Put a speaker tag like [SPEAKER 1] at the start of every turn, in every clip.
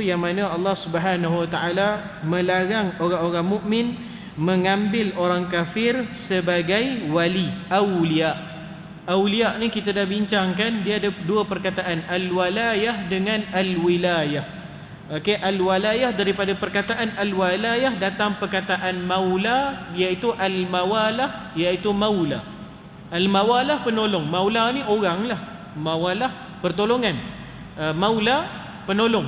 [SPEAKER 1] yang mana Allah Subhanahu Wa Taala melarang orang-orang mukmin mengambil orang kafir sebagai wali, aulia. Aulia ni kita dah bincangkan, dia ada dua perkataan, al-walayah dengan al-wilayah. Okey, al-walayah daripada perkataan al-walayah datang perkataan maula, iaitu al-mawalah, iaitu maula. Al-mawalah penolong, maula ni orang lah, mawalah pertolongan, maula penolong.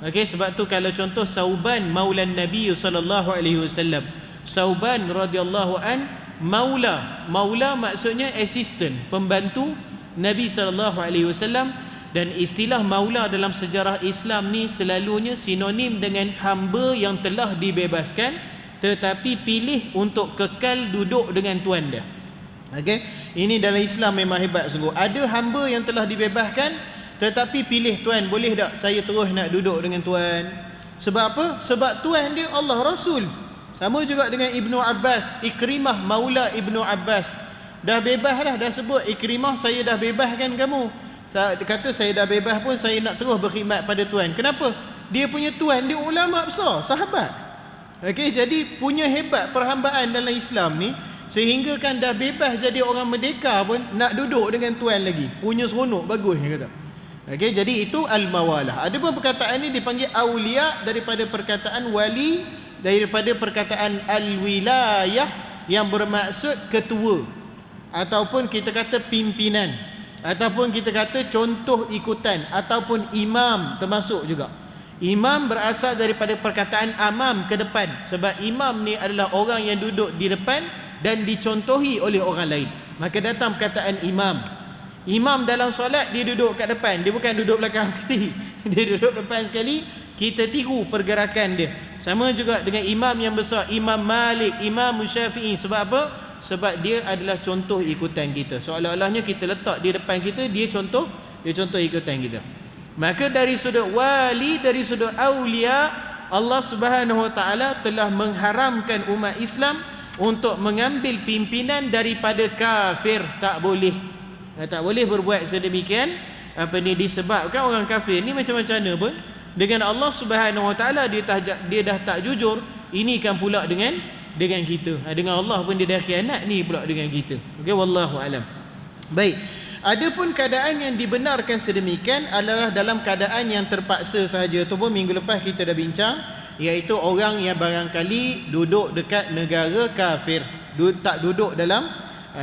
[SPEAKER 1] Okey, sebab tu kalau contoh Sauban maulan Nabi sallallahu alaihi wasallam, Sauban radhiyallahu an maula, maula maksudnya assistant, pembantu Nabi sallallahu alaihi wasallam. Dan istilah maula dalam sejarah Islam ni selalunya sinonim dengan hamba yang telah dibebaskan tetapi pilih untuk kekal duduk dengan tuan dia. Okey, ini dalam Islam memang hebat sungguh. Ada hamba yang telah dibebaskan tetapi pilih tuan, boleh tak saya terus nak duduk dengan tuan? Sebab apa? Sebab tuan dia Allah Rasul. Sama juga dengan Ibnu Abbas, Ikrimah maula Ibnu Abbas. Dah bebas dah, dah sebut Ikrimah, saya dah bebaskan kamu. Dia kata saya dah bebas pun saya nak terus berkhidmat pada tuan. Kenapa? Dia punya tuan dia ulama besar, sahabat. Okey, jadi punya hebat perhambaan dalam Islam ni sehingga kan dah bebas jadi orang merdeka pun nak duduk dengan tuan lagi. Punya seronok, bagus dia kata. Okey, jadi itu al-mawalah. Ada pun perkataan ni dipanggil aulia daripada perkataan wali, daripada perkataan al-wilayah yang bermaksud ketua, ataupun kita kata pimpinan, ataupun kita kata contoh ikutan, ataupun imam termasuk juga. Imam berasal daripada perkataan amam, ke depan. Sebab imam ni adalah orang yang duduk di depan dan dicontohi oleh orang lain, maka datang perkataan imam. Imam dalam solat dia duduk kat depan, dia bukan duduk belakang sekali. Dia duduk depan sekali, kita tiru pergerakan dia. Sama juga dengan imam yang besar, Imam Malik, Imam Syafi'i. Sebab apa? Sebab dia adalah contoh ikutan kita. Seolah-olahnya kita letak di depan kita, dia contoh ikutan kita. Maka dari sudut wali, dari sudut aulia, Allah Subhanahu Wa Taala telah mengharamkan umat Islam untuk mengambil pimpinan daripada kafir. Tak boleh. Tak boleh berbuat sedemikian. Apa ni, disebabkan orang kafir ni macam-macam mana pun dengan Allah Subhanahu Wa Taala dia dah tak jujur. Ini kan pula dengan kita. Dengan Allah pun dia dah khianat, ni pula dengan kita. Okey, wallahu alam. Baik. Adapun keadaan yang dibenarkan sedemikian adalah dalam keadaan yang terpaksa sahaja. Tu pun minggu lepas kita dah bincang, iaitu orang yang barangkali duduk dekat negara kafir, tak duduk dalam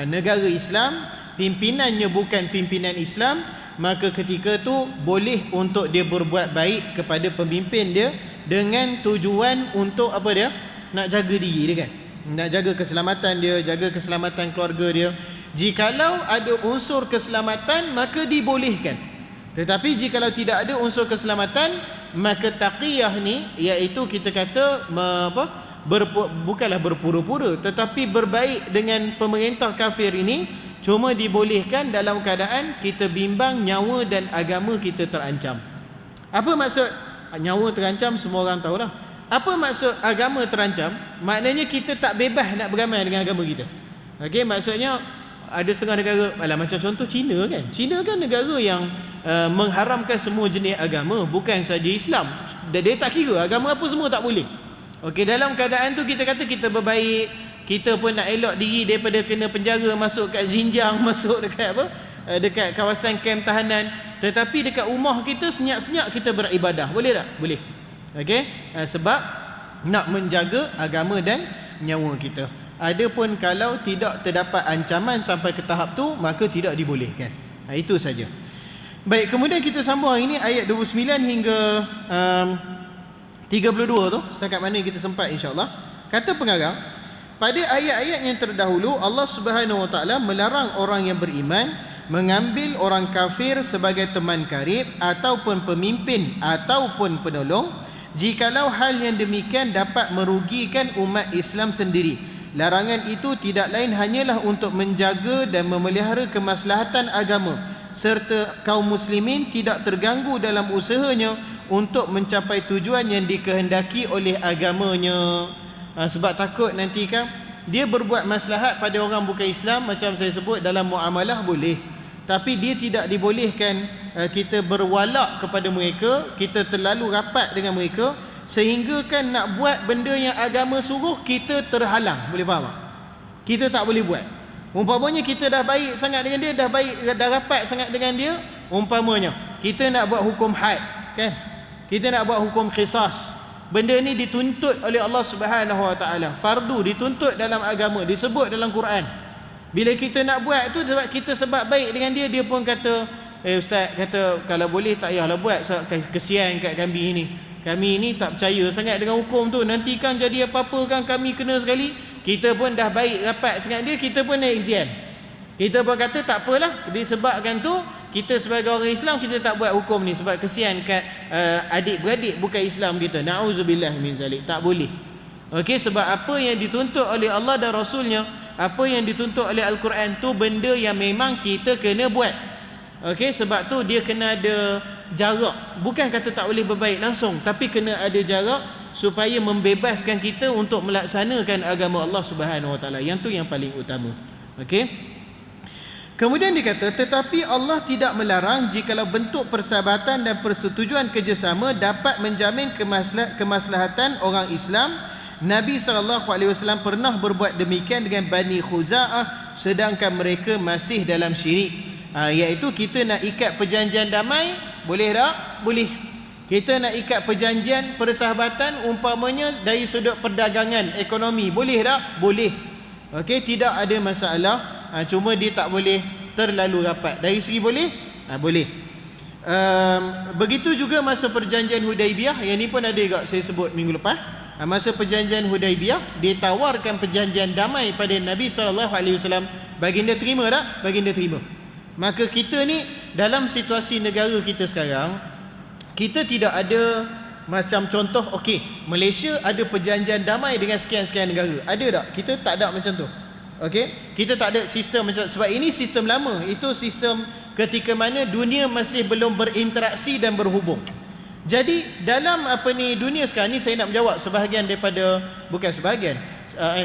[SPEAKER 1] negara Islam, pimpinannya bukan pimpinan Islam, maka ketika tu boleh untuk dia berbuat baik kepada pemimpin dia dengan tujuan untuk apa dia? Nak jaga diri dia kan, nak jaga keselamatan dia, jaga keselamatan keluarga dia. Jikalau ada unsur keselamatan maka dibolehkan. Tetapi jikalau tidak ada unsur keselamatan, maka taqiyah ni, iaitu kita kata bukanlah berpura-pura, tetapi berbaik dengan pemerintah kafir ini cuma dibolehkan dalam keadaan kita bimbang nyawa dan agama kita terancam. Apa maksud nyawa terancam? Semua orang tahulah. Apa maksud agama terancam? Maknanya kita tak bebas nak beramai dengan agama kita. Okey, maksudnya ada setengah negara, macam contoh China kan. China kan negara yang mengharamkan semua jenis agama, bukan saja Islam. Dia tak kira agama apa, semua tak boleh. Okey, dalam keadaan tu kita kata kita berbaik, kita pun nak elok diri daripada kena penjara, masuk kat Xinjiang, masuk dekat dekat kawasan kem tahanan. Tetapi dekat rumah kita senyap-senyap kita beribadah. Boleh tak? Boleh. Okey, sebab nak menjaga agama dan nyawa kita. Adapun kalau tidak terdapat ancaman sampai ke tahap tu, maka tidak dibolehkan. Itu saja. Baik, kemudian kita sambung hari ini ayat 29 hingga 32 tu, setakat mana kita sempat insya-Allah. Kata pengarang, pada ayat-ayat yang terdahulu Allah Subhanahu Wa Taala melarang orang yang beriman mengambil orang kafir sebagai teman karib ataupun pemimpin ataupun penolong jikalau hal yang demikian dapat merugikan umat Islam sendiri. Larangan itu tidak lain hanyalah untuk menjaga dan memelihara kemaslahatan agama serta kaum muslimin tidak terganggu dalam usahanya untuk mencapai tujuan yang dikehendaki oleh agamanya. Sebab takut nanti kan dia berbuat maslahat pada orang bukan Islam, macam saya sebut dalam muamalah boleh. tapi dia tidak dibolehkan kita berwalak kepada mereka, kita terlalu rapat dengan mereka, sehingga kan nak buat benda yang agama suruh kita terhalang. Boleh faham tak? Kita tak boleh buat. Umpamanya kita dah baik sangat dengan dia, dah rapat sangat dengan dia, umpamanya kita nak buat hukum had, kan? Kita nak buat hukum qisas. Benda ni dituntut oleh Allah Subhanahu Wa Taala. Fardu dituntut dalam agama, disebut dalam Quran. Bila kita nak buat tu sebab kita sebab baik dengan dia, dia pun kata, ustaz kata kalau boleh tak payahlah buat, kesian kat kami ni. Kami ni tak percaya sangat dengan hukum tu. Nanti kan jadi apa-apa kan kami kena sekali. Kita pun dah baik rapat sangat dia, kita pun naik izian. Kita pun kata tak apalah, disebabkan tu kita sebagai orang Islam kita tak buat hukum ni sebab kesian kat adik-beradik bukan Islam kita. Na'udzubillah min zalik. Tak boleh. Okey, sebab apa yang dituntut oleh Allah dan Rasulnya, apa yang dituntut oleh Al-Quran tu benda yang memang kita kena buat. Okey, sebab tu dia kena ada jarak. Bukan kata tak boleh berbaik langsung, tapi kena ada jarak supaya membebaskan kita untuk melaksanakan agama Allah Subhanahu Wa Taala. Yang tu yang paling utama. Okey. Kemudian dikata, tetapi Allah tidak melarang jikalau bentuk persahabatan dan persetujuan kerjasama dapat menjamin kemaslahatan orang Islam. Nabi SAW pernah berbuat demikian dengan Bani Khuza'ah sedangkan mereka masih dalam syirik. Iaitu kita nak ikat perjanjian damai, boleh tak? Boleh. Kita nak ikat perjanjian persahabatan umpamanya dari sudut perdagangan, ekonomi, boleh tak? Boleh. Okey, tidak ada masalah. Cuma dia tak boleh terlalu rapat. Dari segi boleh? Boleh. Begitu juga masa perjanjian Hudaibiyah. Yang ni pun ada juga saya sebut minggu lepas. Masa perjanjian Hudaibiyah, dia tawarkan perjanjian damai pada Nabi SAW. Baginda terima tak? Baginda terima. Maka kita ni dalam situasi negara kita sekarang, kita tidak ada macam contoh, okey, Malaysia ada perjanjian damai dengan sekian-sekian negara. Ada tak? Kita tak ada macam tu. Okey, kita tak ada sistem macam, sebab ini sistem lama. Itu sistem ketika mana dunia masih belum berinteraksi dan berhubung. Jadi dalam dunia sekarang ni, saya nak menjawab sebahagian daripada, bukan sebahagian,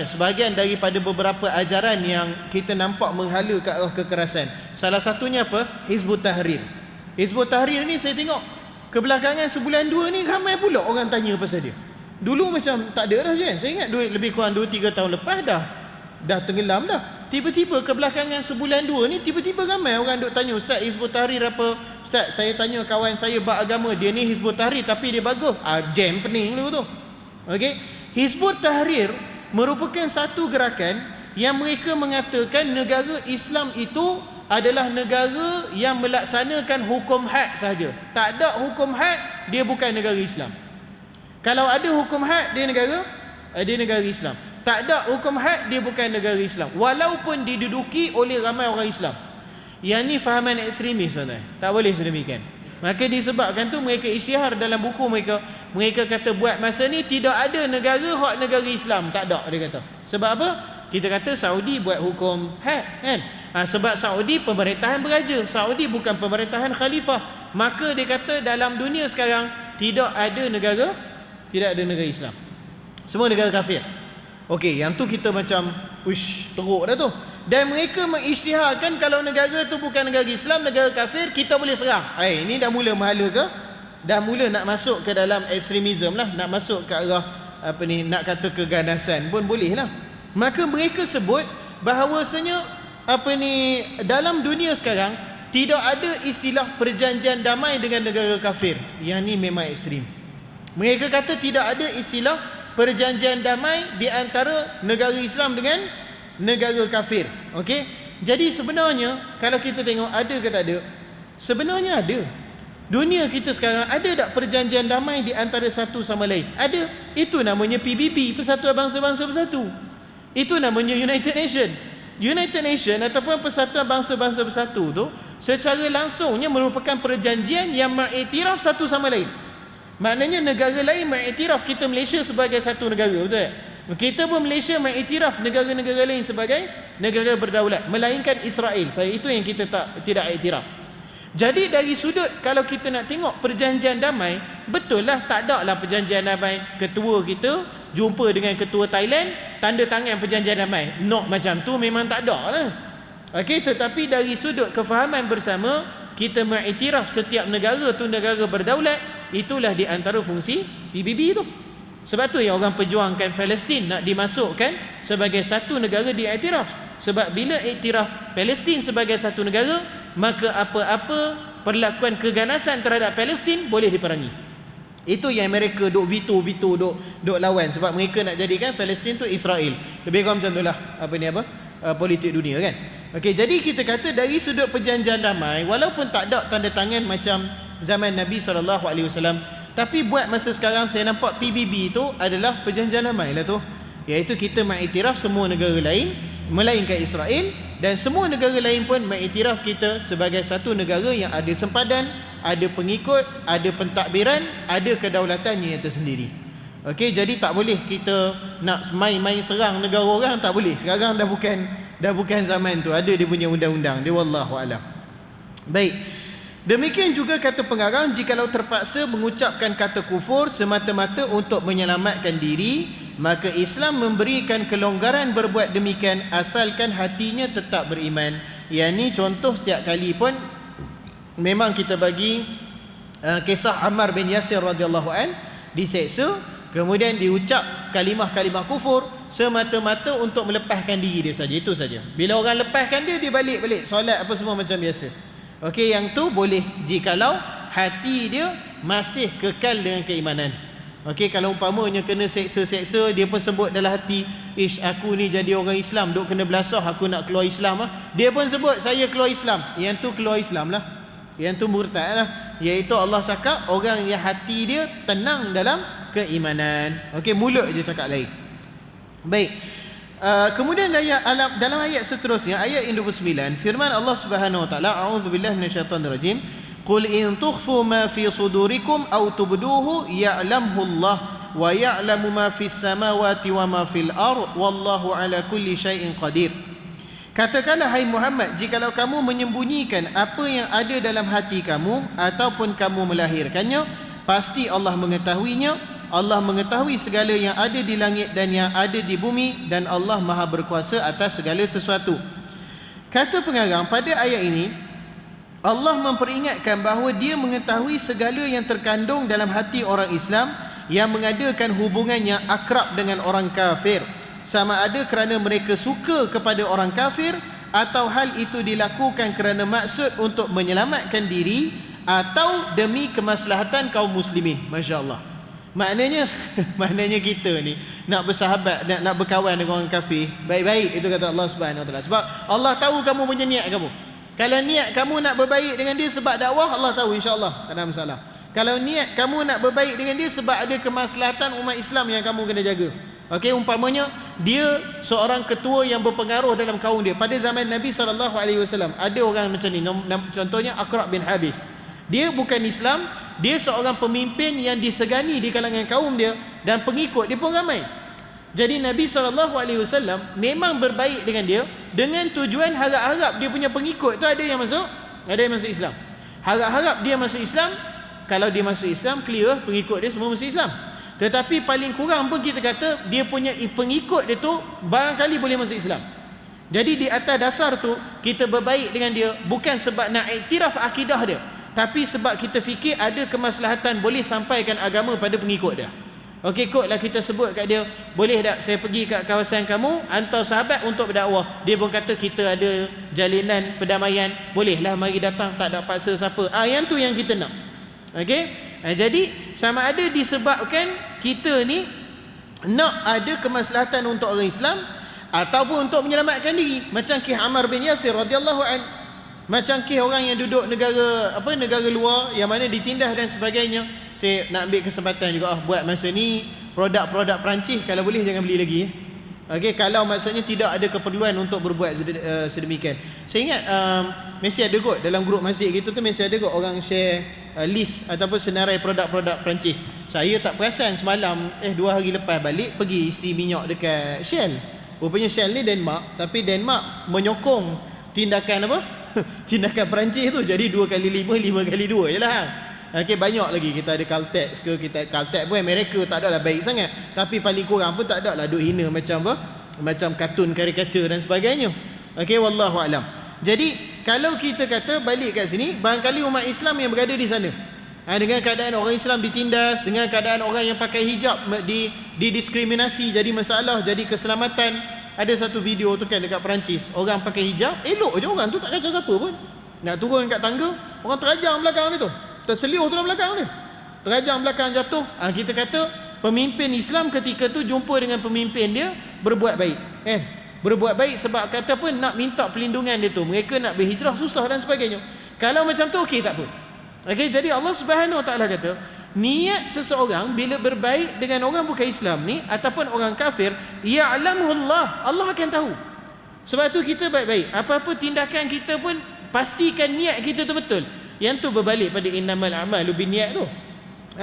[SPEAKER 1] sebahagian daripada beberapa ajaran yang kita nampak menghala ke arah kekerasan. Salah satunya apa? Hizbut Tahrir. Hizbut Tahrir ni saya tengok kebelakangan sebulan dua ni ramai pula orang tanya pasal dia. Dulu macam tak ada dah kan. Saya ingat lebih kurang 2-3 tahun lepas dah tenggelam dah. Tiba-tiba kebelakangan sebulan dua ni tiba-tiba ramai orang duk tanya, Ustaz Hizbut Tahrir apa? Ustaz, saya tanya kawan saya beragama, dia ni Hizbut Tahrir tapi dia bagus. Jam pening dulu tu. Okey. Hizbut Tahrir merupakan satu gerakan yang mereka mengatakan negara Islam itu adalah negara yang melaksanakan hukum had sahaja. Tak ada hukum had, dia bukan negara Islam. Kalau ada hukum had, dia negara Islam. Tak ada hukum had, dia bukan negara Islam. Walaupun diduduki oleh ramai orang Islam. Yang ni fahaman ekstremis, tuan-tuan. Tak boleh sedemikian. Maka disebabkan tu mereka isytihar dalam buku mereka. Mereka kata buat masa ni tidak ada negara negara Islam. Tak ada, dia kata. Sebab apa? Kita kata Saudi buat hukum had, kan? Sebab Saudi pemerintahan beraja. Saudi bukan pemerintahan khalifah. Maka dia kata dalam dunia sekarang tidak ada negara Islam. Semua negara kafir. Okey, yang tu kita macam teruk dah tu. Dan mereka mengisytiharkan kalau negara tu bukan negara Islam, negara kafir, kita boleh serang. Ini dah mula mahala ke? Dah mula nak masuk ke dalam ekstremisme lah, nak masuk ke arah nak kata keganasan pun boleh lah. Maka mereka sebut bahawasanya dalam dunia sekarang tidak ada istilah perjanjian damai dengan negara kafir. Yang ni memang ekstrim. Mereka kata tidak ada istilah perjanjian damai di antara negara Islam dengan negara kafir. Okey. Jadi sebenarnya kalau kita tengok ada ke tak ada? Sebenarnya ada. Dunia kita sekarang ada tak perjanjian damai di antara satu sama lain? Ada. Itu namanya PBB, Persatuan Bangsa-Bangsa Bersatu. Itu namanya United Nation. United Nation ataupun Persatuan Bangsa-Bangsa Bersatu tu secara langsungnya merupakan perjanjian yang mengiktiraf satu sama lain. Maknanya negara lain mengiktiraf kita Malaysia sebagai satu negara, betul tak? Kita pun Malaysia mengiktiraf negara-negara lain sebagai negara berdaulat, melainkan Israel. Itu yang kita tidak iktiraf. Jadi dari sudut kalau kita nak tengok perjanjian damai, betul lah tak ada lah perjanjian damai ketua kita jumpa dengan ketua Thailand, tanda tangan perjanjian damai. Macam tu memang tak ada lah. Okey, tetapi dari sudut kefahaman bersama, kita mengiktiraf setiap negara tu negara berdaulat, itulah di antara fungsi PBB tu. Sebab tu yang orang perjuangkan Palestin nak dimasukkan sebagai satu negara diiktiraf. Sebab bila iktiraf Palestin sebagai satu negara, maka apa-apa perlakuan keganasan terhadap Palestin boleh diperangi. Itu yang mereka duk veto duk lawan, sebab mereka nak jadikan Palestin tu Israel. Lebih kurang macam itulah politik dunia kan. Okey, jadi kita kata dari sudut perjanjian damai, walaupun tak ada tanda tangan macam zaman Nabi SAW, tapi buat masa sekarang saya nampak PBB itu adalah perjanjian damai lah tu, iaitu kita mengiktiraf semua negara lain melainkan Israel, dan semua negara lain pun mengiktiraf kita sebagai satu negara yang ada sempadan, ada pengikut, ada pentadbiran, ada kedaulatannya yang tersendiri. Okey, jadi tak boleh kita nak main-main serang negara orang, tak boleh. Sekarang dah bukan zaman tu, ada dia punya undang-undang dia, wallahu alam. Baik. Demikian juga kata pengarang, jikalau terpaksa mengucapkan kata kufur semata-mata untuk menyelamatkan diri, maka Islam memberikan kelonggaran berbuat demikian asalkan hatinya tetap beriman. Yang ni contoh setiap kali pun memang kita bagi kisah Ammar bin Yasir radhiyallahu an diseksa, kemudian diucap kalimah-kalimah kufur semata-mata untuk melepaskan diri dia saja, itu saja. Bila orang lepaskan dia, dia balik solat apa semua macam biasa. Okey, yang tu boleh jikalau hati dia masih kekal dengan keimanan. Okey, kalau umpamanya kena seksa-seksa, dia pun sebut dalam hati, ish, aku ni jadi orang Islam, duk kena belasah, aku nak keluar Islam ah. Dia pun sebut saya keluar Islam. Yang tu keluar Islam lah. Yang tu murtad lah. Iaitu Allah cakap orang yang hati dia tenang dalam keimanan. Okey, mulut je cakap lain. Baik. Kemudian dalam ayat seterusnya, ayat 29, firman Allah Subhanahu wa taala, a'udzubillahi minasyaitonir rajim, qul in tukhfu ma fi sudurikum aw tubduhu ya'lamhu Allah wa ya'lamu ma fis samawati wa ma fil ard wallahu ala kulli syai'in qadir. Katakanlah hai Muhammad, jikalau kamu menyembunyikan apa yang ada dalam hati kamu ataupun kamu melahirkannya, pasti Allah mengetahuinya. Allah mengetahui segala yang ada di langit dan yang ada di bumi, dan Allah Maha berkuasa atas segala sesuatu. Kata pengarang, pada ayat ini Allah memperingatkan bahawa Dia mengetahui segala yang terkandung dalam hati orang Islam yang mengadakan hubungan yang akrab dengan orang kafir, sama ada kerana mereka suka kepada orang kafir atau hal itu dilakukan kerana maksud untuk menyelamatkan diri atau demi kemaslahatan kaum muslimin. Masya-Allah. Maknanya kita ni nak bersahabat, nak berkawan dengan orang kafir, baik-baik, itu kata Allah Subhanahu wa taala. Sebab Allah tahu kamu punya niat kamu. Kalau niat kamu nak berbaik dengan dia sebab dakwah, Allah tahu, insya-Allah tak ada masalah. Kalau niat kamu nak berbaik dengan dia sebab ada kemaslahatan umat Islam yang kamu kena jaga. Okey, umpamanya dia seorang ketua yang berpengaruh dalam kaum dia. Pada zaman Nabi SAW ada orang macam ni, contohnya Aqra' bin Habis. Dia bukan Islam, dia seorang pemimpin yang disegani di kalangan kaum dia, dan pengikut dia pun ramai. Jadi Nabi SAW memang berbaik dengan dia dengan tujuan harap-harap dia punya pengikut tu ada yang masuk Islam. Harap-harap dia masuk Islam. Kalau dia masuk Islam, clear pengikut dia semua masuk Islam. Tetapi paling kurang pun kita kata dia punya pengikut dia tu barangkali boleh masuk Islam. Jadi di atas dasar tu kita berbaik dengan dia bukan sebab nak iktiraf akidah dia, tapi sebab kita fikir ada kemaslahatan boleh sampaikan agama pada pengikut dia. Okey, kotlah kita sebut kat dia, boleh tak saya pergi kat kawasan kamu, hantar sahabat untuk berdakwah. Dia pun kata kita ada jalinan perdamaian, bolehlah mari datang, tak ada paksa siapa. Yang tu yang kita nak. Okey, jadi sama ada disebabkan kita ni nak ada kemaslahatan untuk orang Islam ataupun untuk menyelamatkan diri, macam kisah Ammar bin Yasir radhiyallahu an. Macam kes orang yang duduk negara luar yang mana ditindas dan sebagainya. Saya nak ambil kesempatan juga buat masa ni produk-produk Perancis kalau boleh jangan beli lagi. Okey, kalau maksudnya tidak ada keperluan untuk berbuat sedemikian. Saya ingat mesti ada kot dalam grup masjid kita tu, mesti ada kot orang share list ataupun senarai produk-produk Perancis. Saya tak perasan semalam 2 hari lepas balik pergi isi minyak dekat Shell. Rupanya Shell ni Denmark, tapi Denmark menyokong tindakan tindakan Perancis tu. Jadi 2 kali 5, 5 kali 2 je lah. Okey, banyak lagi kita ada Caltex ke, kita Caltex pun Amerika tak adalah baik sangat, tapi paling kurang pun tak adalah duk hina macam kartun karikatur dan sebagainya. Okey, wallahu alam. Jadi kalau kita kata balik kat sini, barangkali umat Islam yang berada di sana, dengan keadaan orang Islam ditindas, dengan keadaan orang yang pakai hijab didiskriminasi, jadi masalah, jadi keselamatan. Ada satu video tu kan dekat Perancis, orang pakai hijab, elok je orang tu, tak kacau siapa pun. Nak turun kat tangga, orang terajang belakang dia tu, terseliuh tu dalam belakang dia, terajang belakang, jatuh. Kita kata pemimpin Islam ketika tu jumpa dengan pemimpin dia, berbuat baik, berbuat baik sebab kata apa, nak minta perlindungan dia tu, mereka nak berhijrah susah dan sebagainya. Kalau macam tu okey, tak apa. Okey, jadi Allah Subhanahu Wa Taala kata, niat seseorang bila berbaik dengan orang bukan Islam ni ataupun orang kafir, ya'lamuhullah, Allah akan tahu. Sebab tu kita baik-baik, apa-apa tindakan kita pun pastikan niat kita tu betul. Yang tu berbalik pada innamal a'malu binniat tu.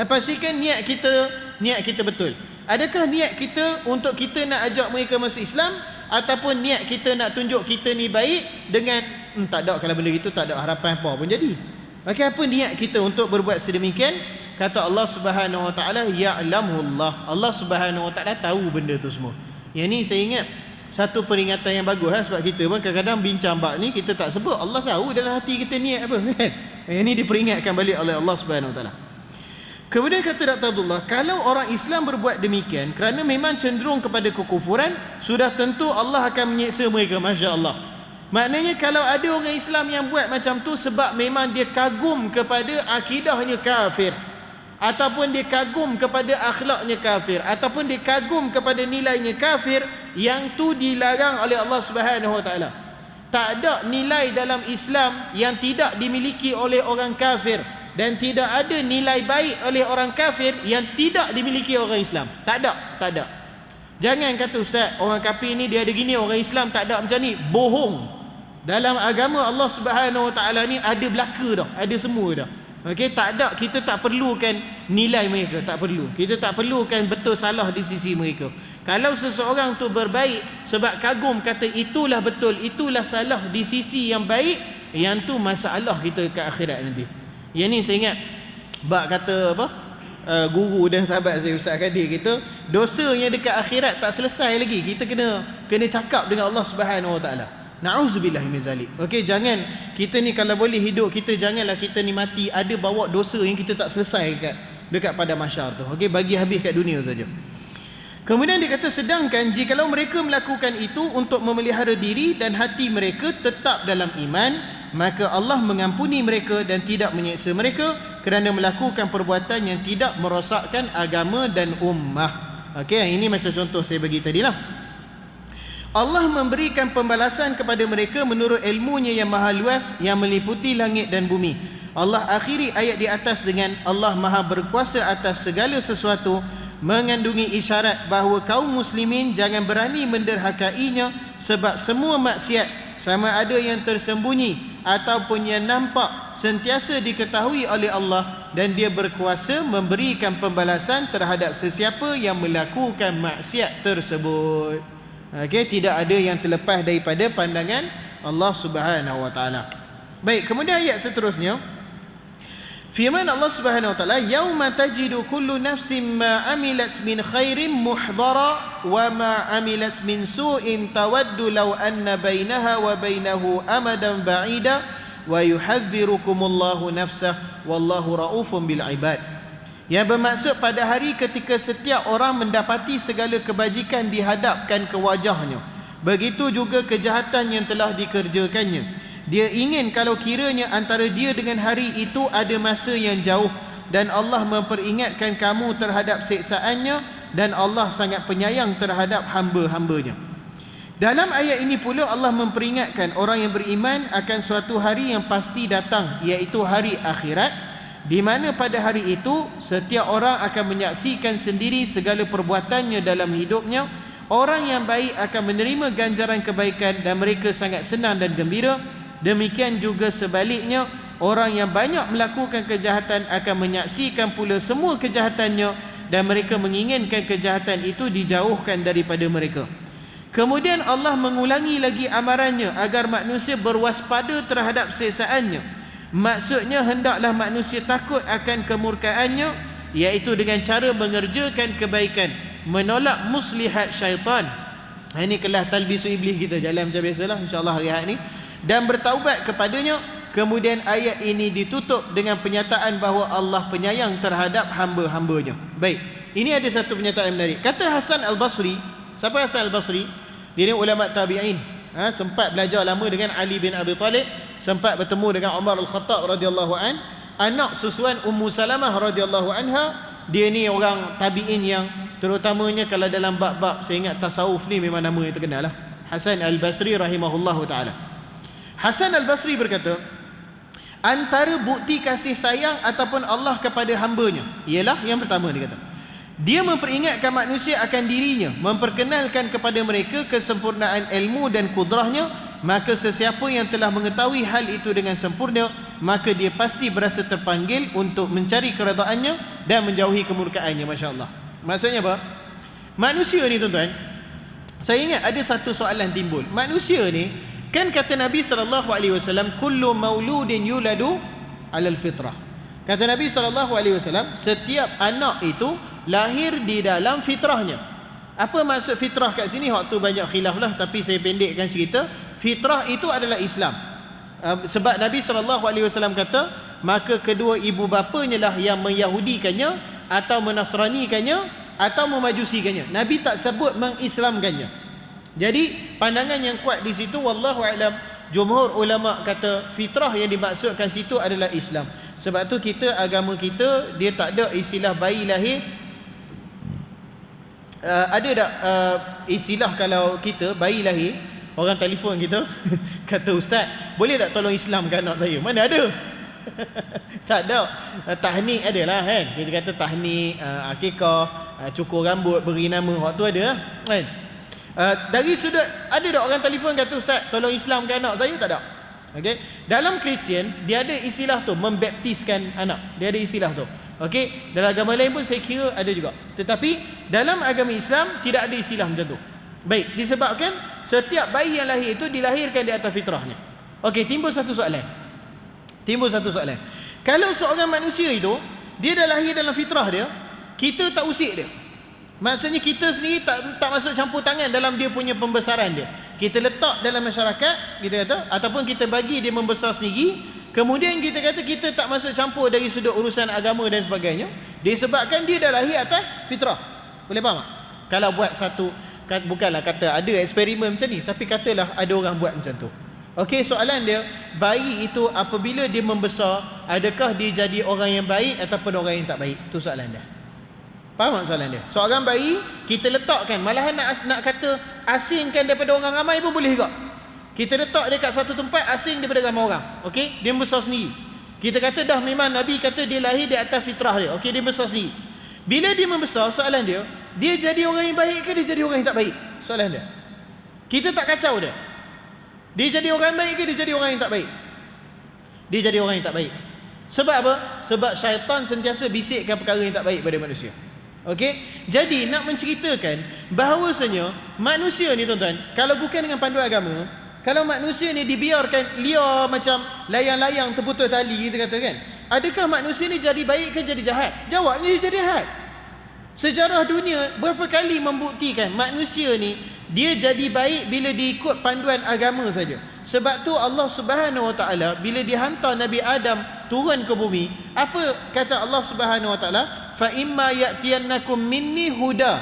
[SPEAKER 1] Pastikan niat kita betul. Adakah niat kita untuk kita nak ajak mereka masuk Islam, ataupun niat kita nak tunjuk kita ni baik dengan tak ada, kalau benda gitu tak ada harapan apa pun jadi. Okey, apa niat kita untuk berbuat sedemikian? Kata Allah Subhanahu Wa Taala, ya'lamullah, Allah Subhanahu Wa Taala tahu benda tu semua. Yang ni saya ingat satu peringatan yang bagus sebab kita pun kadang-kadang bincang bab ni kita tak sebut Allah tahu dalam hati kita niat apa kan. Yang ni diperingatkan balik oleh Allah Subhanahu Wa Taala. Kemudian kata Dr. Abdullah, kalau orang Islam berbuat demikian kerana memang cenderung kepada kekufuran, sudah tentu Allah akan menyeksa mereka. Masya Allah. Maknanya kalau ada orang Islam yang buat macam tu sebab memang dia kagum kepada akidahnya kafir, ataupun dia kagum kepada akhlaknya kafir, ataupun dia kagum kepada nilainya kafir, yang tu dilarang oleh Allah Subhanahu Wa Taala. Tak ada nilai dalam Islam yang tidak dimiliki oleh orang kafir, dan tidak ada nilai baik oleh orang kafir yang tidak dimiliki orang Islam. Tak ada. Jangan kata ustaz, orang kafir ni dia ada gini, orang Islam tak ada macam ni. Bohong. Dalam agama Allah Subhanahu Wa Taala ni ada belaka dah, ada semua dah. Okey, tak ada, kita tak perlukan nilai mereka, tak perlu. Kita tak perlukan betul salah di sisi mereka. Kalau seseorang tu berbaik sebab kagum, kata itulah betul, itulah salah di sisi yang baik, yang tu masalah kita ke akhirat nanti. Yang ni saya ingat bab kata apa, guru dan sahabat saya Ustaz Kadir kita, dosa yang dekat akhirat tak selesai lagi, kita kena cakap dengan Allah Subhanahu Wa Taala. Na'udzubillah min zalik. Okey, jangan kita ni kalau boleh hidup kita, janganlah kita ni mati ada bawa dosa yang kita tak selesai dekat pada mahsyar tu. Okey, bagi habis kat dunia saja. Kemudian dia kata, sedangkan jikalau mereka melakukan itu untuk memelihara diri dan hati mereka tetap dalam iman, maka Allah mengampuni mereka dan tidak menyeksa mereka kerana melakukan perbuatan yang tidak merosakkan agama dan ummah. Okey, ini macam contoh saya bagi tadilah. Allah memberikan pembalasan kepada mereka menurut ilmunya yang maha luas, yang meliputi langit dan bumi. Allah akhiri ayat di atas dengan Allah maha berkuasa atas segala sesuatu, mengandungi isyarat bahawa kaum muslimin jangan berani menderhakainya, sebab semua maksiat, sama ada yang tersembunyi ataupun yang nampak, sentiasa diketahui oleh Allah, dan dia berkuasa memberikan pembalasan terhadap sesiapa yang melakukan maksiat tersebut. Okey, tidak ada yang terlepas daripada pandangan Allah Subhanahu Wa Taala. Baik, kemudian ayat seterusnya, firman Allah Subhanahu Wa Taala, yauma tajidu kullu nafsin ma amilat min khairin muhdara wa ma amilat min su'in tawaddu law anna bainaha wa bainahu amadan ba'ida wa yuhadzirukumullahu nafsah wallahu raufun bil ibad. Yang bermaksud pada hari ketika setiap orang mendapati segala kebajikan dihadapkan ke wajahnya, begitu juga kejahatan yang telah dikerjakannya. Dia ingin kalau kiranya antara dia dengan hari itu ada masa yang jauh, dan Allah memperingatkan kamu terhadap siksaannya, dan Allah sangat penyayang terhadap hamba-hambanya. Dalam ayat ini pula Allah memperingatkan orang yang beriman akan suatu hari yang pasti datang, iaitu hari akhirat, di mana pada hari itu setiap orang akan menyaksikan sendiri segala perbuatannya dalam hidupnya. Orang yang baik akan menerima ganjaran kebaikan dan mereka sangat senang dan gembira. Demikian juga sebaliknya, orang yang banyak melakukan kejahatan akan menyaksikan pula semua kejahatannya, dan mereka menginginkan kejahatan itu dijauhkan daripada mereka. Kemudian Allah mengulangi lagi amarannya agar manusia berwaspada terhadap siksaannya. Maksudnya hendaklah manusia takut akan kemurkaannya, iaitu dengan cara mengerjakan kebaikan, menolak muslihat syaitan. Ini kelas talbisu iblis kita, jalan macam biasalah insya-Allah hari ni. dan bertaubat kepadanya. Kemudian ayat ini ditutup dengan penyataan bahawa Allah penyayang terhadap hamba-hambanya. Baik, ini ada satu pernyataan menarik. Kata Hasan Al-Basri. Siapa Hasan Al-Basri? Dia ni ulama tabi'in. Sempat belajar lama dengan Ali bin Abi Talib, sempat bertemu dengan Umar Al-Khattab radhiyallahu an, anak susuan Ummu Salamah radhiyallahu anha. Dia ni orang tabi'in yang terutamanya kalau dalam bab-bab, saya ingat tasawuf ni memang nama yang terkenal lah. Hasan Al-Basri rahimahullahu ta'ala. Hasan Al-Basri berkata, antara bukti kasih sayang ataupun Allah kepada hambanya ialah, yang pertama dia kata, dia memperingatkan manusia akan dirinya, memperkenalkan kepada mereka kesempurnaan ilmu dan kudrahnya. Maka sesiapa yang telah mengetahui hal itu dengan sempurna, maka dia pasti berasa terpanggil untuk mencari keredaannya dan menjauhi kemurkaannya. Masya Allah. Maksudnya apa? Manusia ni tuan-tuan, saya ingat ada satu soalan timbul. Manusia ni, kan kata Nabi SAW, kullu mauludin yuladu alal fitrah. Kata Nabi SAW, setiap anak itu lahir di dalam fitrahnya. Apa maksud fitrah kat sini? Waktu banyak khilaf lah, tapi saya pendekkan cerita. Fitrah itu adalah Islam. Sebab Nabi SAW kata, maka kedua ibu bapanya lah yang menyahudikannya atau menasranikannya atau memajusikannya. Nabi tak sebut mengislamkannya. Jadi pandangan yang kuat di situ, wallahu alam, jumhur ulama kata fitrah yang dimaksudkan situ adalah Islam. Sebab tu kita, agama kita, dia tak ada istilah bayi lahir. Ada tak istilah kalau kita bayi lahir, orang telefon kita kata, ustaz, boleh tak tolong Islamkan anak saya? Mana ada? Tak ada. Tahnik adalah kan, kita kata tahnik, akikah, cukur rambut, beri nama, waktu ada kan. Dari sudut, ada tak orang telefon kata, ustaz, tolong Islamkan anak saya? Tak ada. Okay? Dalam Kristian dia ada istilah tu, membaptiskan anak. Dia ada istilah tu. Okey, dalam agama lain pun saya kira ada juga. Tetapi dalam agama Islam tidak ada istilah macam tu. Baik, disebabkan setiap bayi yang lahir itu dilahirkan di atas fitrahnya. Okey, timbul satu soalan. Kalau seorang manusia itu dia dah lahir dalam fitrah dia, kita tak usik dia. Maksudnya kita sendiri tak masuk campur tangan dalam dia punya pembesaran dia. Kita letak dalam masyarakat, kita kata, ataupun kita bagi dia membesar sendiri. Kemudian kita kata kita tak masuk campur dari sudut urusan agama dan sebagainya, disebabkan dia dah lahir atas fitrah. Boleh faham tak? Kalau buat satu, bukanlah kata ada eksperimen macam ni, tapi katalah ada orang buat macam tu. Okey, soalan dia, bayi itu apabila dia membesar, adakah dia jadi orang yang baik ataupun orang yang tak baik? Itu soalan dia. Faham tak soalan dia? Seorang bayi kita letakkan, malahan nak kata asingkan daripada orang ramai pun boleh juga. Kita letak dia kat satu tempat asing daripada ramai orang. Okey, dia besar sendiri. Kita kata dah memang Nabi kata dia lahir di atas fitrah dia. Okey, dia besar sendiri. Bila dia membesar, soalan dia jadi orang yang baik ke dia jadi orang yang tak baik? Soalan dia. Kita tak kacau dia. Dia jadi orang yang baik ke dia jadi orang yang tak baik? Dia jadi orang yang tak baik. Sebab apa? Sebab syaitan sentiasa bisikkan perkara yang tak baik pada manusia. Okey, jadi nak menceritakan bahawasanya manusia ni tuan-tuan, kalau bukan dengan panduan agama, kalau manusia ni dibiarkan liar macam layang-layang terputus tali, kita kata kan, adakah manusia ni jadi baik ke jadi jahat? Jawabnya dia jadi jahat. Sejarah dunia berapa kali membuktikan manusia ni dia jadi baik bila diikut panduan agama saja. Sebab tu Allah Subhanahu Wa Taala bila dihantar Nabi Adam turun ke bumi, apa kata Allah Subhanahu Wa Taala? Fa imma ya'tiyannakum minni huda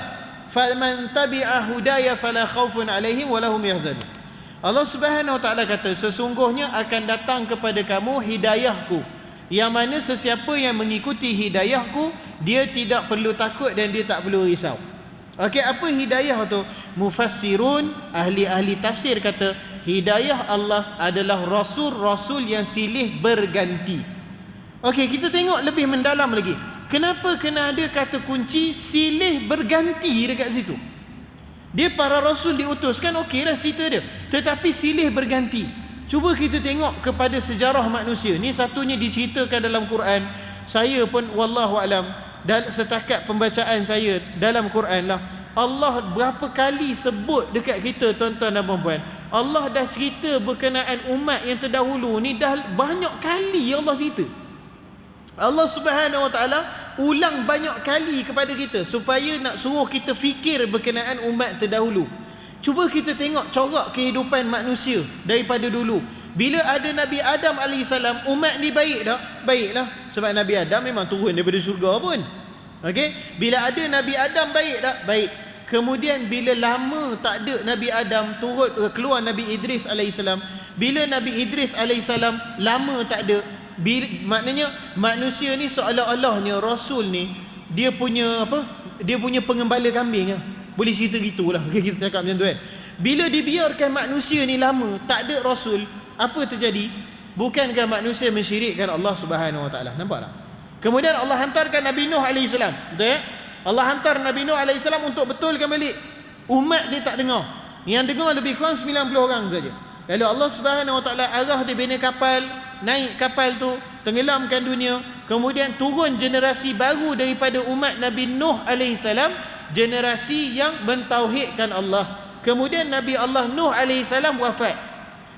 [SPEAKER 1] faman tabi'a hudaya fala khaufun alaihim wa lahum yahzanun. Allah Subhanahu Wa Taala kata, sesungguhnya akan datang kepada kamu hidayahku, yang mana sesiapa yang mengikuti hidayahku, dia tidak perlu takut dan dia tak perlu risau. Okey, apa hidayah tu? Mufassirun, ahli-ahli tafsir kata hidayah Allah adalah rasul-rasul yang silih berganti. Okey, kita tengok lebih mendalam lagi. Kenapa kena ada kata kunci silih berganti dekat situ? Dia para rasul diutuskan, okeylah cerita dia, tetapi silih berganti. Cuba kita tengok kepada sejarah manusia. Ni satunya diceritakan dalam Quran. Saya pun wallahu alam, dan setakat pembacaan saya dalam Quran lah, Allah berapa kali sebut dekat kita tuan-tuan dan puan-puan. Allah dah cerita berkenaan umat yang terdahulu ni dah banyak kali Allah cerita. Allah Subhanahu Wa Taala ulang banyak kali kepada kita supaya nak suruh kita fikir berkenaan umat terdahulu. Cuba kita tengok corak kehidupan manusia daripada dulu. Bila ada Nabi Adam alaihissalam, umat ni baik tak? Baiklah. Sebab Nabi Adam memang turun daripada syurga pun. Okey, bila ada Nabi Adam baik tak? Baik. Kemudian bila lama tak ada Nabi Adam, keluar Nabi Idris alaihissalam. Bila Nabi Idris alaihissalam lama tak ada, maknanya manusia ni seolah-olahnya Rasul ni dia punya apa? Dia punya pengembala kambing lah. Boleh cerita gitulah. Okay, kita cakap macam tu kan. Bila dibiarkan manusia ni lama tak ada Rasul, apa terjadi? Bukankah manusia mensyirikkan Allah Subhanahu Wa Taala? Nampak tak? Kemudian Allah hantarkan Nabi Nuh alaihissalam. Betul tak? Allah hantar Nabi Nuh alaihissalam untuk betulkan balik. Umat dia tak dengar. Yang dengar lebih kurang 90 orang saja. Lalu Allah Subhanahu Wa Taala arah dia bina kapal, naik kapal tu, tenggelamkan dunia. Kemudian turun generasi baru daripada umat Nabi Nuh alaihissalam, generasi yang mentauhidkan Allah. Kemudian Nabi Allah Nuh alaihissalam wafat.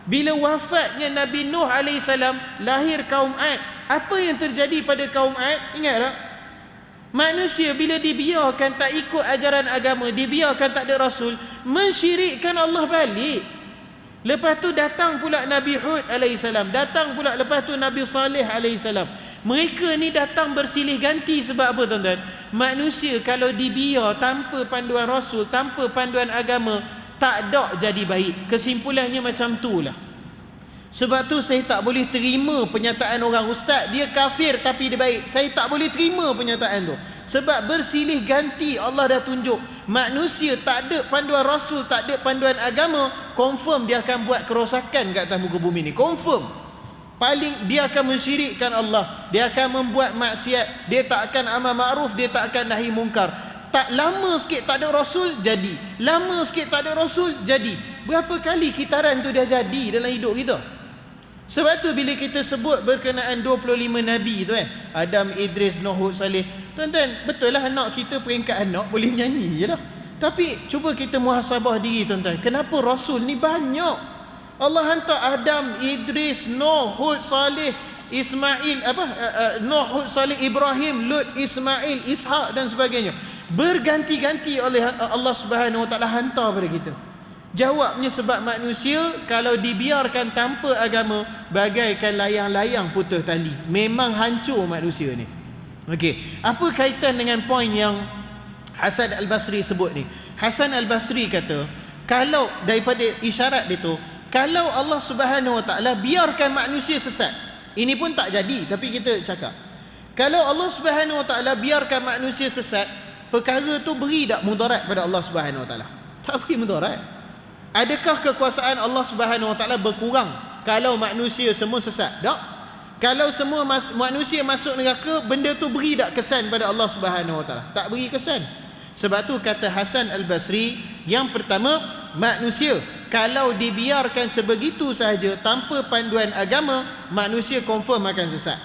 [SPEAKER 1] Bila wafatnya Nabi Nuh alaihissalam, lahir kaum Ad. Apa yang terjadi pada kaum Ad? Ingat tak? Manusia bila dibiarkan tak ikut ajaran agama, dibiarkan tak ada Rasul, mensyirikkan Allah balik. Lepas tu datang pula Nabi Hud alaihissalam, datang pula lepas tu Nabi Saleh alaihissalam. Mereka ni datang bersilih ganti. Sebab apa tuan-tuan? Manusia kalau dibiar tanpa panduan Rasul, tanpa panduan agama, tak ada jadi baik. Kesimpulannya macam tu lah. Sebab tu saya tak boleh terima pernyataan orang, ustaz dia kafir tapi dia baik. Saya tak boleh terima pernyataan tu. Sebab bersilih ganti Allah dah tunjuk. Manusia tak ada panduan Rasul, tak ada panduan agama, confirm dia akan buat kerosakan kat atas muka bumi ni. Confirm. Paling dia akan mensyirikkan Allah, dia akan membuat maksiat, dia tak akan amal ma'ruf, dia tak akan nahi mungkar. Tak lama sikit tak ada Rasul, jadi. Lama sikit tak ada Rasul, jadi. Berapa kali kitaran tu dah jadi dalam hidup kita? Sebab tu bila kita sebut berkenaan 25 Nabi tu kan, Adam, Idris, Nuh, Hud, Saleh, tuan-tuan, betul lah anak kita peringkat anak boleh menyanyi je lah. Tapi cuba kita muhasabah diri tuan-tuan, kenapa Rasul ni banyak? Allah hantar Adam, Idris, Nuh, Hud, Saleh, Ismail, Nuh, Hud, Saleh, Ibrahim, Lut, Ismail, Ishak dan sebagainya. Berganti-ganti oleh Allah Subhanahu Wa Taala hantar pada kita. Jawabnya sebab manusia kalau dibiarkan tanpa agama bagaikan layang-layang putus tali. Memang hancur manusia ni. Okey, apa kaitan dengan poin yang Hasan Al-Basri sebut ni? Hasan Al-Basri kata, kalau daripada isyarat dia tu, kalau Allah Subhanahu Wa Taala biarkan manusia sesat, ini pun tak jadi tapi kita cakap, kalau Allah Subhanahu Wa Taala biarkan manusia sesat, perkara tu beri tak mudarat pada Allah Subhanahu Wa Taala? Tak beri mudarat. Adakah kekuasaan Allah Subhanahu Wa Taala berkurang kalau manusia semua sesat? Tak. Kalau semua manusia masuk neraka, benda tu beri tak kesan pada Allah Subhanahu Wa Taala? Tak beri kesan. Sebab tu kata Hasan Al-Basri, yang pertama, manusia kalau dibiarkan sebegitu sahaja tanpa panduan agama, manusia confirm akan sesat.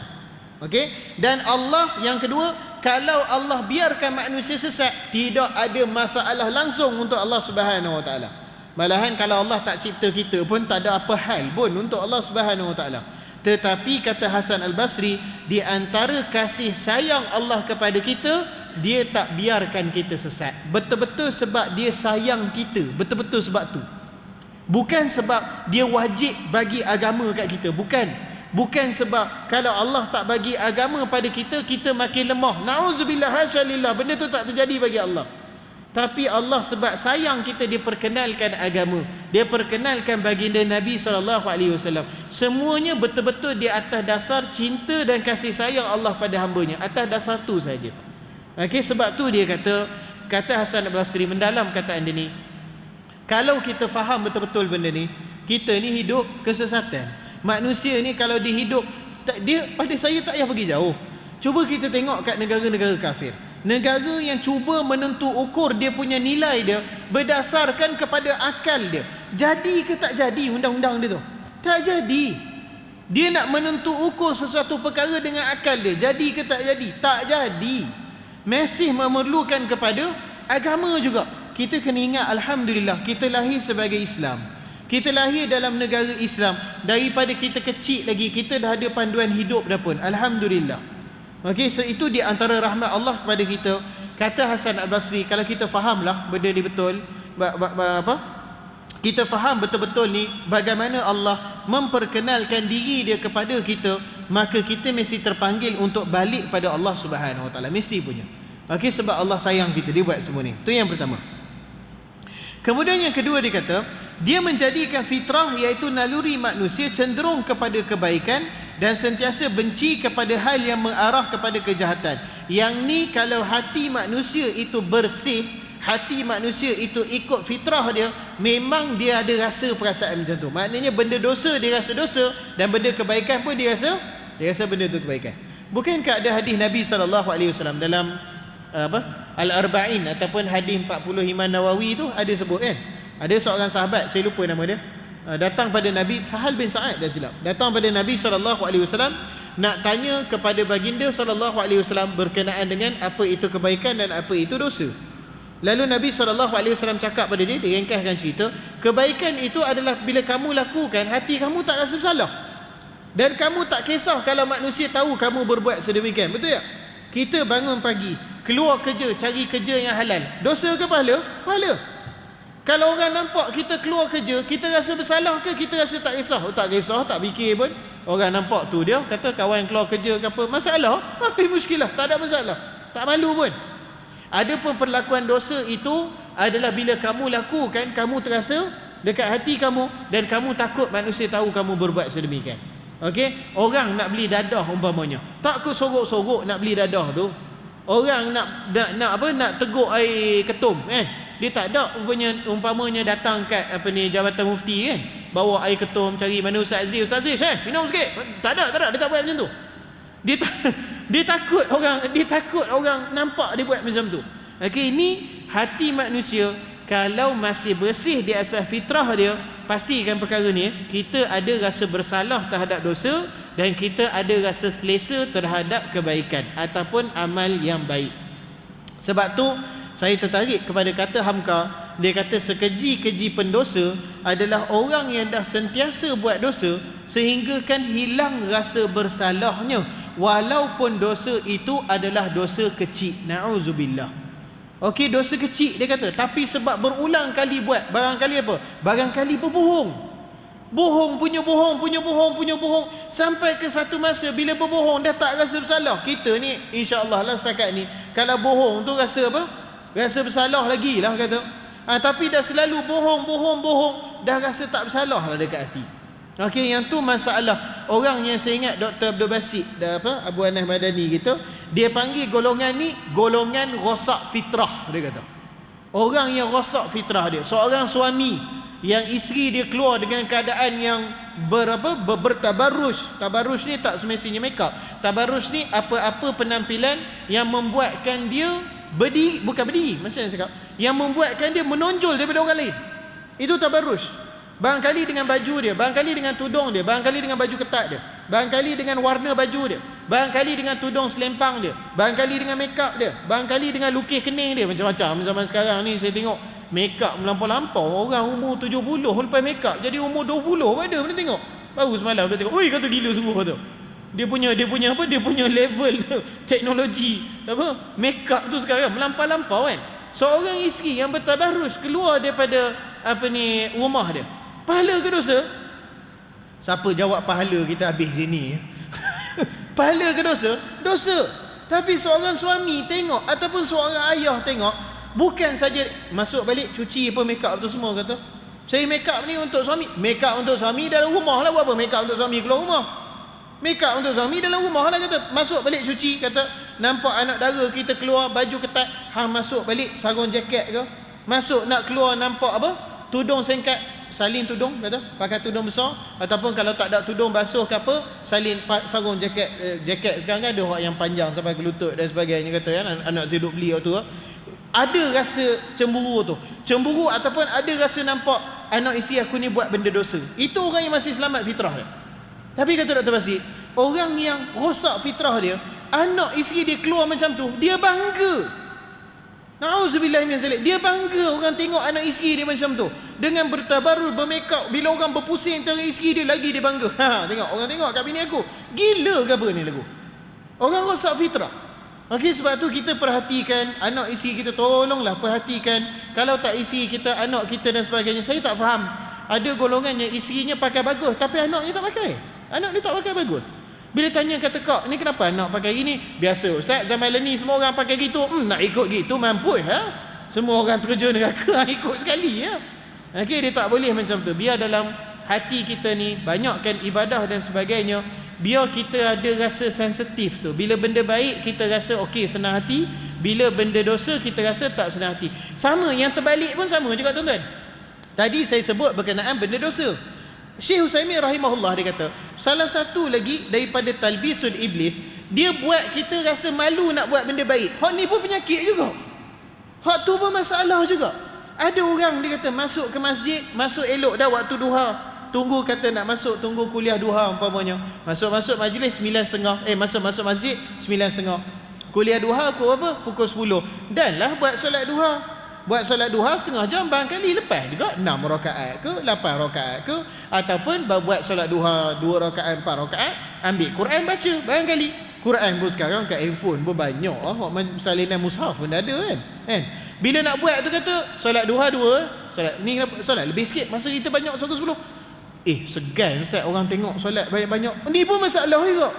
[SPEAKER 1] Okey? Dan Allah yang kedua, kalau Allah biarkan manusia sesat, tidak ada masalah langsung untuk Allah Subhanahu Wa Taala. Malahan kalau Allah tak cipta kita pun tak ada apa hal pun untuk Allah Subhanahu Wa Taala. Tetapi kata Hasan Al-Basri, di antara kasih sayang Allah kepada kita, dia tak biarkan kita sesat. Betul-betul sebab dia sayang kita. Betul-betul sebab tu. Bukan sebab dia wajib bagi agama kat kita. Bukan sebab kalau Allah tak bagi agama pada kita, kita makin lemah. Na'udzubillah, hasyalillah. Benda tu tak terjadi bagi Allah. Tapi Allah sebab sayang kita, dia perkenalkan agama, dia perkenalkan baginda Nabi SAW. Semuanya betul-betul di atas dasar cinta dan kasih sayang Allah pada hambanya. Atas dasar tu saja. Okey, sebab tu dia kata Hasan Al-Basri mendalam kataan dia ni, kalau kita faham betul-betul benda ni, kita ni hidup kesesatan. Manusia ni kalau dihidup, dia pada saya tak payah pergi jauh. Cuba kita tengok kat negara-negara kafir. Negara yang cuba menentu ukur dia punya nilai dia berdasarkan kepada akal dia. Jadi ke tak jadi undang-undang dia tu? Tak jadi. Dia nak menentu ukur sesuatu perkara dengan akal dia. Jadi ke tak jadi? Tak jadi. Masih memerlukan kepada agama juga. Kita kena ingat, alhamdulillah, kita lahir sebagai Islam. Kita lahir dalam negara Islam. Daripada kita kecil lagi, kita dah ada panduan hidup dah pun. Alhamdulillah. Okey, so itu di antara rahmat Allah kepada kita. Kata Hasan Al-Basri, kalau kita fahamlah benda ni betul, kita faham betul-betul ni bagaimana Allah memperkenalkan diri dia kepada kita, maka kita mesti terpanggil untuk balik pada Allah Subhanahu Wa Taala, mesti punya. Okey, sebab Allah sayang kita, dia buat semua ni. Itu yang pertama. Kemudian yang kedua, dia kata dia menjadikan fitrah iaitu naluri manusia cenderung kepada kebaikan dan sentiasa benci kepada hal yang mengarah kepada kejahatan. Yang ni kalau hati manusia itu bersih, hati manusia itu ikut fitrah dia, memang dia ada rasa perasaan macam tu. Maknanya benda dosa dia rasa dosa, dan benda kebaikan pun dia rasa benda tu kebaikan. Bukankah ada hadis Nabi SAW dalam Al-Arba'in ataupun hadis 40 Imam Nawawi tu ada sebut kan? Ada seorang sahabat, saya lupa nama dia, datang pada Nabi, Sahal bin Sa'ad dah silap, datang pada Nabi SAW nak tanya kepada baginda SAW berkenaan dengan apa itu kebaikan dan apa itu dosa. Lalu Nabi SAW cakap pada dia, ringkaskan cerita, kebaikan itu adalah bila kamu lakukan, hati kamu tak rasa bersalah, dan kamu tak kisah kalau manusia tahu kamu berbuat sedemikian. Betul tak? Kita bangun pagi, keluar kerja, cari kerja yang halal, dosa ke pahala? Pahala. Kalau orang nampak kita keluar kerja, kita rasa bersalah ke kita rasa tak kisah? Oh, tak kisah, tak fikir pun. Orang nampak tu, dia kata kawan keluar kerja ke apa, masalah? Apa muskilah? Tak ada masalah, tak malu pun. Adapun perlakuan dosa itu adalah bila kamu lakukan, kamu terasa dekat hati kamu, dan kamu takut manusia tahu kamu berbuat sedemikian. Okey, orang nak beli dadah umpamanya, tak ke sorok-sorok nak beli dadah tu. Orang nak teguk air ketum kan, dia tak ada umpamanya datang kat Jabatan Mufti kan, bawa air ketum, cari mana Ustaz Azri, minum sikit. Tak ada, dia tak buat macam tu. Dia takut orang nampak dia buat macam tu. Okey, ini hati manusia kalau masih bersih di asas fitrah dia, pastikan perkara ni, kita ada rasa bersalah terhadap dosa, dan kita ada rasa selesa terhadap kebaikan ataupun amal yang baik. Sebab tu saya tertarik kepada kata Hamka. Dia kata sekeji-keji pendosa adalah orang yang dah sentiasa buat dosa sehingga kan hilang rasa bersalahnya, walaupun dosa itu adalah dosa kecil. Na'udzubillah. Okey, dosa kecil dia kata, tapi sebab berulang kali buat, barangkali apa? Barangkali berbohong. Bohong, sampai ke satu masa bila berbohong dah tak rasa bersalah. Kita ni insya-Allah lah setakat ni, kalau bohong tu rasa apa? Rasa bersalah lagi lah kata. Tapi dah selalu bohong, dah rasa tak bersalah lah dekat hati. Okey, yang tu masalah. Orang yang saya ingat Dr. Abdul Basit, Abu Anas Madani kita, dia panggil golongan ni golongan rosak fitrah, dia kata. Orang yang rosak fitrah dia, seorang suami yang isteri dia keluar dengan keadaan yang bertabarruj. Tabarruj ni tak semestinya make up. Tabarruj ni apa-apa penampilan yang membuatkan dia bukan berdiri, macam saya cakap, yang membuatkan dia menonjol daripada orang lain. Itu tabarruj. Barangkali dengan baju dia, barangkali dengan tudung dia, barangkali dengan baju ketat dia, barangkali dengan warna baju dia, barangkali dengan tudung selempang dia, barangkali dengan make up dia, barangkali dengan lukis kening dia. Macam-macam zaman sekarang ni saya tengok make up melampau-lampau. Orang umur 70 lepas make up jadi umur 20 ada. Mana tengok? Baru semalam dia tengok. Oi, kata gila sungguh kata. Dia punya level teknologi make up tu sekarang melampau-lampau kan. Seorang isteri yang bertabarruj keluar daripada rumah dia, pahala ke dosa? Siapa jawab pahala, kita habis sini. Pahala ke dosa? Dosa. Tapi seorang suami tengok ataupun seorang ayah tengok, bukan saja masuk balik cuci apa make up tu semua, kata saya make up ni untuk suami. Make up untuk suami dalam rumah lah, buat apa make up untuk suami keluar rumah? Make up untuk suami dalam rumah lah, kata masuk balik cuci, kata nampak anak dara kita keluar baju ketat, hang masuk balik sarung jaket ke, masuk nak keluar nampak tudung singkat, salin tudung, kata pakai tudung besar, ataupun kalau tak ada tudung basuh ke apa, salin sarung jaket. Jaket sekarang kan ada orang yang panjang sampai ke lutut dan sebagainya, kata kan anak saya duk beli waktu tu. Ada rasa cemburu ataupun ada rasa nampak anak isteri aku ni buat benda dosa. Itu orang yang masih selamat fitrah dia. Tapi kata Dr. Basit, orang yang rosak fitrah dia, anak isteri dia keluar macam tu, dia bangga. Na'udzubillah min zalik. Dia bangga orang tengok anak isteri dia macam tu, dengan bertabarruj, bermakeup. Bila orang berpusing tengok isteri dia, lagi dia bangga. Tengok, orang tengok kat bini aku. Gila ke apa ni lagu? Orang rosak fitrah. Okey, sebab tu kita perhatikan anak isteri kita, tolonglah perhatikan. Kalau tak isteri kita, anak kita dan sebagainya. Saya tak faham. Ada golongan yang isterinya pakai bagus tapi anaknya tak pakai. Anak dia tak pakai bagus. Bila tanya kata, "Kak, ni kenapa anak pakai gini?" "Biasa Ustaz, zaman ni semua orang pakai gitu." Nak ikut gitu mampus ha? Semua orang terjun neraka ikut sekali ya. Okey, dia tak boleh macam tu. Biar dalam hati kita ni banyakkan ibadah dan sebagainya. Biar kita ada rasa sensitif tu. Bila benda baik kita rasa okey, senang hati. Bila benda dosa kita rasa tak senang hati. Sama, yang terbalik pun sama juga tuan-tuan. Tadi saya sebut berkenaan benda dosa. Syekh Utsaimin rahimahullah dia kata, salah satu lagi daripada talbisul iblis, dia buat kita rasa malu nak buat benda baik. Hak ni pun penyakit juga. Hak tu pun masalah juga. Ada orang dia kata masuk ke masjid, masuk elok dah waktu duha. Tunggu kata nak masuk, tunggu kuliah duha umpamanya. Masuk majlis 9.30. Masuk masjid 9.30. Kuliah duha pukul apa? Pukul 10. Dan lah buat solat duha. Buat solat duha setengah jam barangkali lepas juga 6 rakaat ke 8 rakaat ke, ataupun buat solat duha 2 rakaat 4 rakaat, ambil Quran baca barangkali. Quran pun sekarang kat handphone pun banyak salinan mushaf pun ada kan. Bila nak buat tu kata solat duha 2, solat ni solat lebih sikit, masa kita banyak sokong 10. Segan Ustaz orang tengok solat banyak-banyak. Ni pun masalah juga.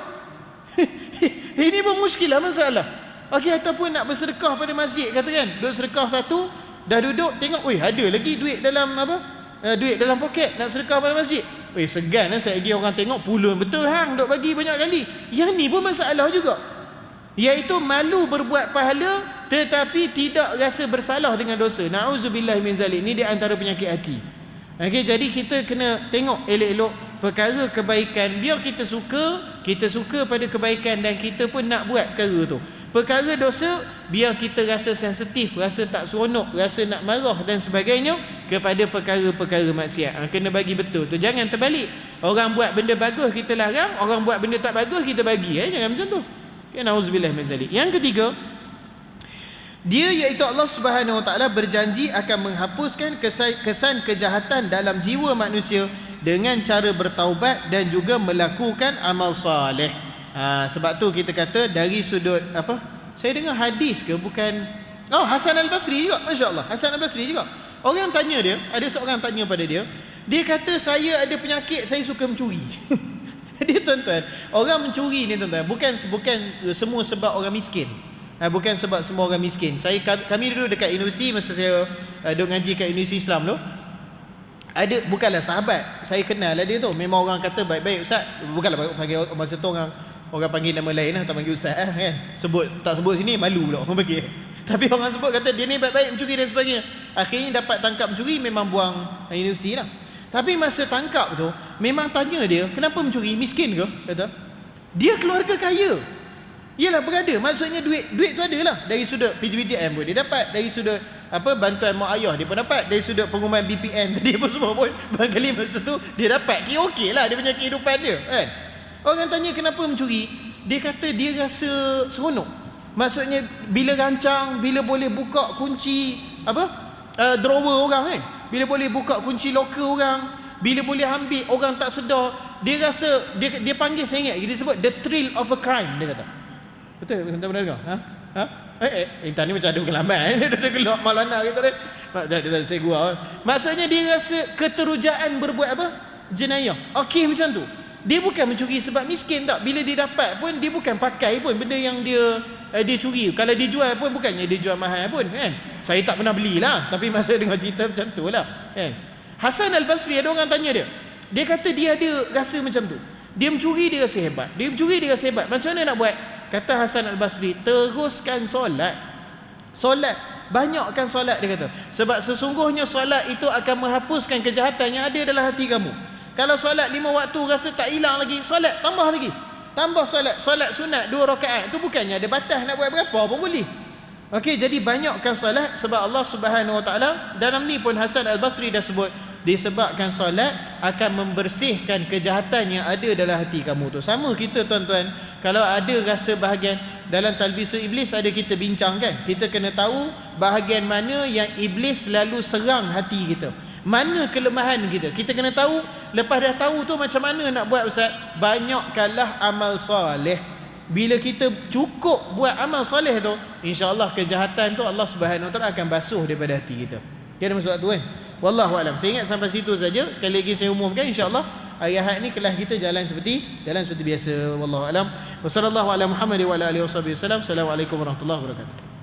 [SPEAKER 1] Ini pun muskilah masalah. Okey, ataupun nak bersedekah pada masjid kata kan, duduk sedekah satu, dah duduk tengok, ada lagi duit dalam apa? Duit dalam poket nak sedekah pada masjid. Segan saya lagi orang tengok pulun betul hang duk bagi banyak kali. Yang ni pun masalah juga. Iaitu malu berbuat pahala tetapi tidak rasa bersalah dengan dosa. Nauzubillah min zalik. Ni di antara penyakit hati. Okey, jadi kita kena tengok elok-elok perkara kebaikan. Biar kita suka pada kebaikan dan kita pun nak buat perkara tu. Perkara dosa, biar kita rasa sensitif, rasa tak seronok, rasa nak marah dan sebagainya kepada perkara-perkara maksiat. Kena bagi betul tu. Jangan terbalik. Orang buat benda bagus kita larang, orang buat benda tak bagus kita bagi. Jangan macam tu. Ya, nauzubillah min zalik. Yang ketiga, dia iaitu Allah Subhanahu Wa Taala berjanji akan menghapuskan kesan kejahatan dalam jiwa manusia dengan cara bertaubat dan juga melakukan amal soleh. Sebab tu kita kata dari sudut apa? Saya dengar hadis ke bukan? Hasan Al-Basri juga, masya-Allah. Hasan Al-Basri juga. Orang tanya dia, ada seorang tanya pada dia, dia kata saya ada penyakit, saya suka mencuri. Dia tuan-tuan, orang mencuri ni tuan-tuan bukan semua sebab orang miskin. Bukan sebab semua orang miskin. Kami dulu dekat universiti masa saya duk ngaji kat Universiti Islam tu. Bukanlah sahabat, saya kenal lah dia tu. Memang orang kata baik-baik ustaz. Bukanlah panggil masa tu orang panggil nama lain lah, tak panggil ustaz kan. Tak sebut sini malu pula orang panggil. Tapi orang sebut kata dia ni baik-baik mencuri dan sebagainya. Akhirnya dapat tangkap mencuri, memang buang universiti lah. Tapi masa tangkap tu memang tanya dia, kenapa mencuri? Miskin ke? Kata. Dia keluarga kaya. Yalah berada, maksudnya duit tu ada lah. Dari sudut PTPTN pun dia dapat, dari sudut bantuan mak ayah dia pun dapat, dari sudut pengumuman BPN tadi pun semua pun barangkali masa tu dia dapat. Kira okey lah dia punya kehidupan dia kan. Orang tanya kenapa mencuri, dia kata dia rasa seronok. Maksudnya bila rancang, bila boleh buka kunci drawer orang kan, bila boleh buka kunci locker orang, bila boleh ambil orang tak sedar, dia rasa dia panggil, saya ingat dia sebut the thrill of a crime, dia kata. Betul? Entah pernah dengar? Intan ni macam ada pengalaman. Dia dah gelap malana kita ni. Saya gua. Maksudnya dia rasa keterujaan berbuat apa? Jenayah. Okey macam tu. Dia bukan mencuri sebab miskin tak. Bila dia dapat pun dia bukan pakai pun benda yang dia curi. Kalau dia jual pun bukannya dia jual mahal pun kan. Saya tak pernah belilah, tapi masa dengar cerita macam tu lah kan. Hasan Al-Basri ada orang tanya dia. Dia kata dia ada rasa macam tu. Dia mencuri dia rasa hebat. Dia mencuri dia rasa hebat. Macam mana nak buat? Kata Hasan Al-Basri, teruskan solat. Banyakkan solat dia kata. Sebab sesungguhnya solat itu akan menghapuskan kejahatan yang ada dalam hati kamu. Kalau solat 5 waktu rasa tak hilang lagi, solat tambah lagi. Tambah solat. Solat sunat 2 rakaat. Itu bukannya ada batas nak buat berapa pun boleh. Okey, jadi banyakkan solat sebab Allah Subhanahu Wa Taala dalam ni pun Hasan Al-Basri dah sebut, disebabkan solat akan membersihkan kejahatan yang ada dalam hati kamu tu. Sama kita tuan-tuan, kalau ada rasa bahagian dalam talbisul iblis ada kita bincang kan, kita kena tahu bahagian mana yang iblis selalu serang hati kita, mana kelemahan kita. Kita kena tahu. Lepas dah tahu tu macam mana nak buat ustaz? Banyakkanlah amal soleh. Bila kita cukup buat amal soleh tu, insya-Allah kejahatan tu Allah Subhanahu Wa Taala akan basuh daripada hati kita. Dia ada maksud tu kan? Wallahu alam. Saya ingat sampai situ saja. Sekali lagi saya umumkan, insya-Allah ayat ni kelas kita jalan seperti biasa. Wallahu alam. Wassallallahu ala Muhammad wa ala alihi wasallam. Assalamualaikum warahmatullahi wabarakatuh.